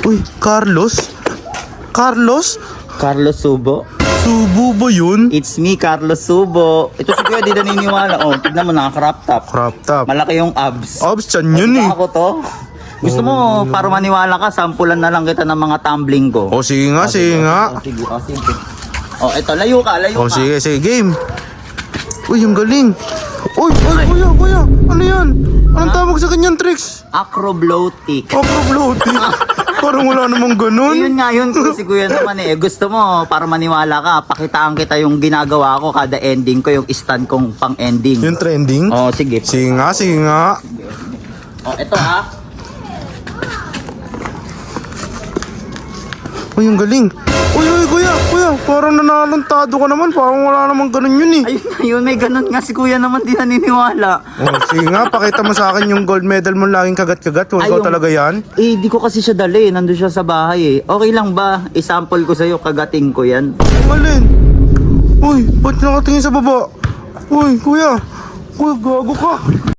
Uy, Carlos? Carlos? Carlos Subo. Subo ba yun? It's me, Carlos Subo. Ito si Kuya, di naniniwala. Oh, tignan mo, naka-crop top. Crop top. Malaki yung abs. Abs, chan yun eh. Ako to. Gusto mo, para maniwala ka, sampulan na lang kita ng mga tumbling ko. O sige nga, sige nga. Sige, sige. Oh, ito, layo ka. O sige, sige, game. Uy, yung galing. Uy, kuya. Ano yan? Anong tawag sa kanyang tricks? Acroblotic. Acroblotic. Parang wala namang ganun. Yun nga yun, si Kuya naman eh. Gusto mo, para maniwala ka, pakitaan kita yung ginagawa ko kada ending ko, yung stand kong pang-ending. Yung trending? Oh, sige. Sige nga, sige nga. Oh, ito ha. Uy, yung galing. Uy, kuya. Parang nanalantado ka naman. Parang wala namang ganun yun eh. Ayun, may ganun nga si Kuya naman, di naniniwala. Oh, sige nga, pakita mo sa akin yung gold medal mo laging kagat-kagat. Kung ikaw Ayun. talaga yan. Eh, di ko kasi siya dali. Nandun siya sa bahay eh. Okay lang ba? I-sample ko sa'yo, kagating ko yan. Malin. Uy, ba't nakatingin sa baba? Uy, kuya. Kuya, gago ka.